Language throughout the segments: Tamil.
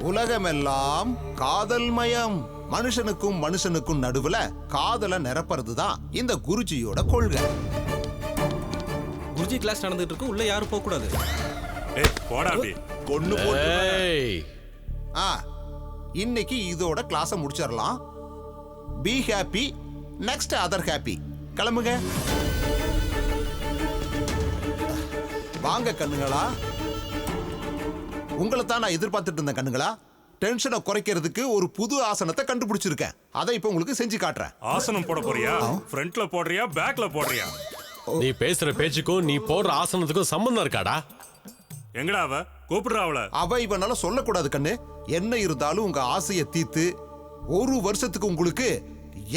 உலகமெல்லாம் காதல்மயம். மனுஷனுக்கும் மனுஷனுக்கும் நடுவுல காதலை நிரப்புறதுதான் இந்த குருஜியோட கொள்கை. குருஜி கிளாஸ் நடந்துட்டு இருக்கு, உள்ள யாரும் போக கூடாது. இன்னைக்கு இதோட கிளாஸ முடிச்சிடலாம். Be happy, next other happy. கிளம்புங்க. வாங்க கண்ணுங்களா, உங்களை தான் நான் எதிர்பார்த்துட்டு இருந்தேன் கண்ணுங்களா. டென்ஷனை குறைக்கிறதுக்கு ஒரு புது ஆசனத்தை கண்டுபிடிச்சிருக்கேன். அதை இப்ப உங்களுக்கு செஞ்சு காட்டுறேன். ஆசனம் போட போறியா? ஃப்ரண்ட்ல போடுறியா, பேக்ல போடுறியா? நீ பேசுற பேச்சுக்கும் நீ போடுற ஆசனத்துக்கும் சம்பந்தம் இருக்காடா? எங்கடா அவ? கூப்பிடுறா அவள. அவ இவனால சொல்லக்கூடாது கண்ணு. என்ன இருந்தாலும் உங்க ஆசையை தீர்த்து ஒரு வருஷத்துக்கு உங்களுக்கு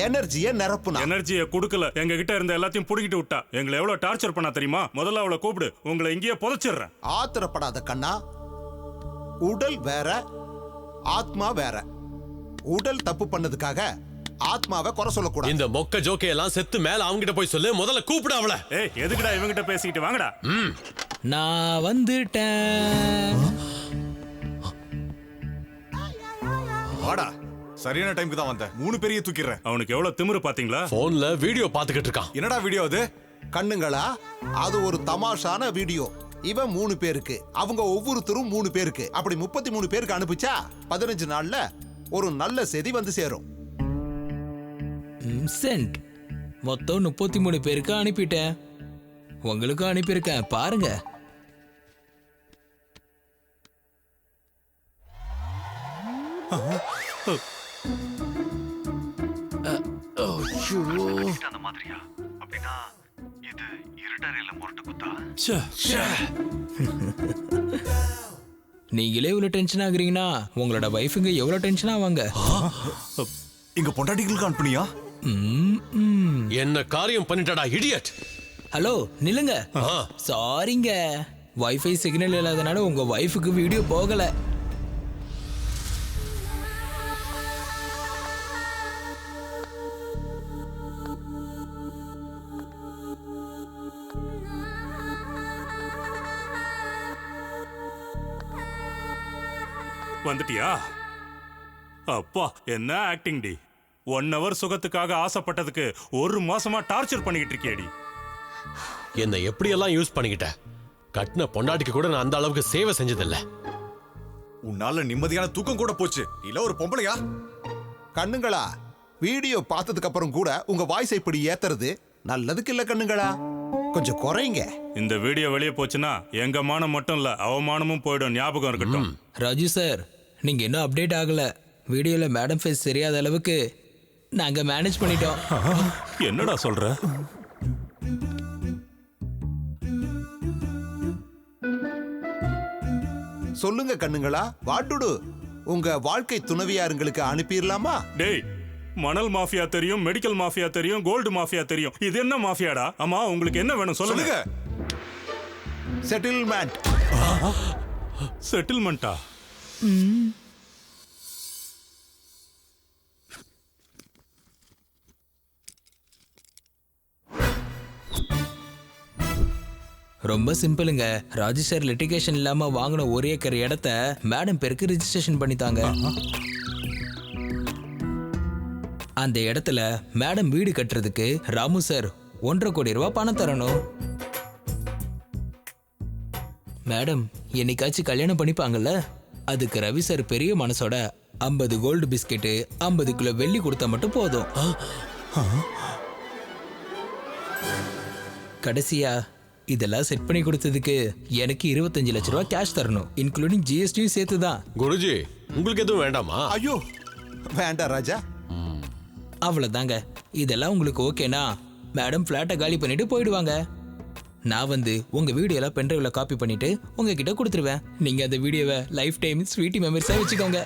எனர்ஜியை நிரப்புனா. எனர்ஜியை கொடுக்கல, எங்க கிட்ட இருந்த எல்லாத்தையும் புடிக்கிட்டு விட்டா. எங்களை எவ்வளவு டார்ச்சர் பண்ணா தெரியுமா? முதல்ல அவளை கூப்பிடு, உங்களை இங்கேயே புதைச்சிடுறேன். ஆத்திரப்படாத கண்ணா. உடல் வேற, ஆத்மா வேற. உடல் தப்பு பண்ணதுக்காக ஆத்மாவை குறை சொல்லக்கூடாது. இந்த மொக்க ஜோக்கை எல்லாம் செத்து மேல அவங்கிட்ட போய் சொல்லு. முதல்ல கூப்பிடு அவளை. ஏய், எதுக்குடா இவங்கிட்ட பேசிக்கிட்டு? வாங்கடா. நான் வந்துட்டேன். வாடா, சரியான டைம்க்கு தான் வந்தேன். 3 பேரையே தூக்கிடுறேன். அவனுக்கு எவ்வளவு திமிரு பாத்தீங்களா? போன்ல வீடியோ பாத்துக்கிட்டு இருக்கான். என்னடா வீடியோ அது? கண்ணுங்களா, அது ஒரு தமாஷான வீடியோ. இவன் 3 பேருக்கு, அவங்க ஒவ்வொருத்தரும் 3 பேருக்கு, அப்படி 33 பேருக்கு அனுப்பிச்சா 15 நாள்ல ஒரு நல்ல செய்தி வந்து சேரும். சென்ட் மொத்தம் 33 பேருக்கு அனுப்பிட்டேன். உங்களுக்கும் அனுப்பியிருக்கேன், பாருங்க. நீங்களே இவ்வளவு டென்ஷன் ஆகுறீங்கன்னா உங்களோட வைஃபுங்க எவ்வளவு டென்ஷன் ஆவாங்க. இங்க பொண்டாட்டிகளுக்கு அனுப்புனியா? என்ன காரியம் பண்ணிட்டடா இடியட். ஹலோ, நில்லுங்க. சாரிங்க, வைஃபை சிக்னல் இல்லாதனால உங்க வைஃபுக்கு வீடியோ போகல. வந்துட்டியா? அப்பா, என்ன ஆக்டிங் டி. 1 hour சுகத்துக்காக ஆசைப்பட்டதுக்கு 1 மாசமா டார்ச்சர் பண்ணிக்கிட்டு இருக்கியடி. என்ன எப்படியெல்லாம் யூஸ் பண்ணிக்கிட்ட? கட்டின பொண்டாட்டிக்கு கூட நான் அந்த அளவுக்கு சேவை செஞ்சதில்ல. உன்னால நிம்மதியான தூக்கம் கூட போச்சு. இல்ல ஒரு பொம்பளையா? கண்ணுங்களா, வீடியோ பார்த்ததுக்கு அப்புறம் கூட உங்க வாய்ஸ் இப்படி ஏத்துறது நல்லதுக்கு இல்ல கண்ணுங்களா. கொஞ்சம் குறைங்க. இந்த வீடியோ வெளியே போச்சுன்னா எங்க மானம் மட்டும் இல்ல, அவமானமும் போயிடும். ஞாபகம் இருக்கட்டும். ராஜு சார், நீங்க இன்னும் அப்டேட் ஆகல. வீடியோல மேடம் ஃபேஸ் தெரியாத அளவுக்கு நாங்க மேனேஜ் பண்ணிட்டோம். என்னடா சொல்ற? சொல்லுங்க கண்ணுங்களா, வாட்டுடு. உங்க வாழ்க்கை துணைவியாருங்களுக்கு அனுப்பிடலாமா? டேய், மணல் மாஃபியா தெரியும், மெடிக்கல் மாஃபியா தெரியும், கோல்டு மாஃபியா தெரியும். இது என்ன மாஃபியாடா? அம்மா, உங்களுக்கு என்ன வேணும் சொல்லுங்க. செட்டில்மெண்ட். செட்டில்மெண்டா? ரொம்ப சிம்பிளுங்க. ராஜு சார் லிட்டிகேஷன் இல்லாம வாங்கின 1 ஏக்கர் இடத்த மேடம் பேருக்கு ரிஜிஸ்ட்ரேஷன் பண்ணித்தாங்க. அந்த இடத்துல மேடம் வீடு கட்டுறதுக்கு ராமு சார் 1.5 கோடி ரூபாய் பணம் தரணும். மேடம் என்னைக்காச்சும் கல்யாணம் பண்ணிப்பாங்கல்ல, அதுக்கு ரவி சார் பெரிய மனசோட 50 கோல்டு பிஸ்கெட்டு 50 கிலோ வெள்ளி கொடுத்தா மட்டும் போதும். கடைசியா இதெல்லாம் செட் பண்ணி கொடுத்ததுக்கு எனக்கு 25 லட்ச ரூபாய் கேஷ் தரணும், இன்க்ளூடிங் ஜிஎஸ்டியும் சேர்த்து தான். குருஜி, உங்களுக்கு எதுவும் வேண்டாமா? ஐயோ வேண்டாம் ராஜா. அவ்வளவுதாங்க. இதெல்லாம் உங்களுக்கு ஓகேனா மேடம் பிளாட்டை காலி பண்ணிட்டு போயிடுவாங்க. நான் வந்து உங்க வீடியோல பென்ட்ரைவ்ல காப்பி பண்ணிட்டு உங்ககிட்ட கொடுத்துருவேன். நீங்க அந்த வீடியோவை லைஃப் டைம் ஸ்வீட்டி மெமரிஸா வச்சுக்கோங்க.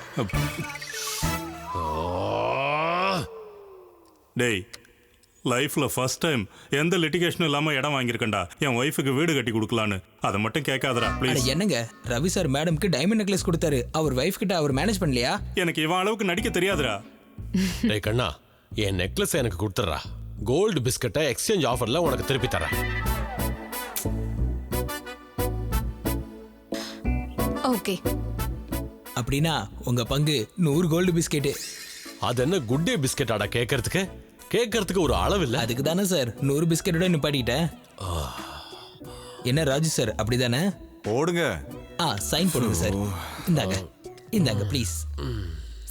டேய், லைஃப்ல ஃபர்ஸ்ட் டைம் எந்த லிட்டிகேஷனும் இல்லாம இடம் வாங்கியிருக்கேன்டா. என் ஒய்ஃபுக்கு வீடு கட்டி கொடுக்கலான்னு. அதை மட்டும் கேட்காதடா ப்ளீஸ். என்னங்க, ரவி சார் மேடம்க்கு டைமண்ட் நெக்லஸ் கொடுத்தாரு, அவர் வைஃப் கிட்ட அவர் மேனேஜ் பண்ணலையா? எனக்கு இவன் அளவுக்கு நடிக்க தெரியாதுடா. டேய் கண்ணா, என் நெக்லஸ் எனக்கு கொடுத்துறா. கோல்டு பிஸ்கட்டை எக்ஸ்சேஞ்ச் ஆஃபர்ல உனக்கு திருப்பி தரேன். ஓகே. அப்படின்னா உங்க பங்கு 100 கோல்டு பிஸ்கெட்டு. அது என்ன குட் டே பிஸ்கெட் ஆடா கேட்கறதுக்கு ஒரு அளவு இல்ல. அதுக்கு தானே சார் 100 பிஸ்கெட்டோட நிப்பாட்டிட்டேன். என்ன ராஜு சார் அப்படிதானே? போடுங்க. சைன் போடுங்க சார். இந்தாங்க ப்ளீஸ்.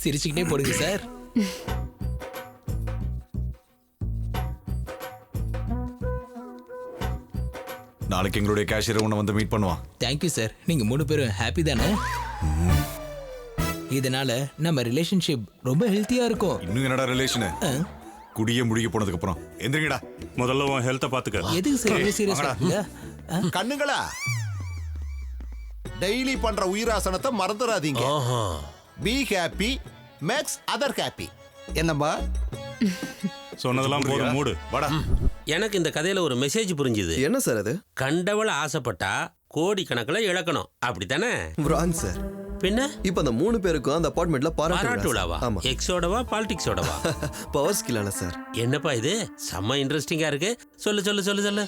சிரிச்சுக்கிட்டே போடுங்க சார். நாளைக்கு எங்களுடைய கேஷியர் உன்னை வந்து மீட் பண்ணுவான். Thank you sir. நீங்க 3 பேரும் ஹாப்பி தானே? இதனால நம்ம ரிலேஷன்ஷிப் ரொம்ப ஹெல்த்தியா இருக்கும். இன்னும் என்னடா ரிலேஷன்? குடியே முடிக்க போனதுக்கு அப்புறம் எந்திரிங்கடா. முதல்ல உன் ஹெல்த்தை பாத்துக்க. எதுக்கு சார் சீரியஸா இல்ல? கண்ணுங்களா, டெய்லி பண்ற உயிராசனத்தை மறந்துடாதீங்க. Be happy makes other happy. என்னம்பா சொன்னதெல்லாம் போதும், மூடு. வாடா. எனக்கு இந்த கதையில ஒரு மெசேஜ் புரிஞ்சுது. என்ன சார் அது? கண்டவள ஆசைப்பட்டா கோடி கணக்கில் இழக்கணும், அப்படித்தானே? Wrong sir. பின்ன இப்ப அந்த 3 பேருக்கும் அந்த அபார்ட்மெண்ட்ல பாராட்டு விழாவா? பாராட்டு. ஆமா. எக்ஸோடவா பாலிடிக்ஸோடவா? பவர் ஸ்கில்லான சார். என்னப்பா இது செம்ம இன்ட்ரெஸ்டிங்கா இருக்கு. சொல்லு சொல்லு சொல்லு சொல்லு.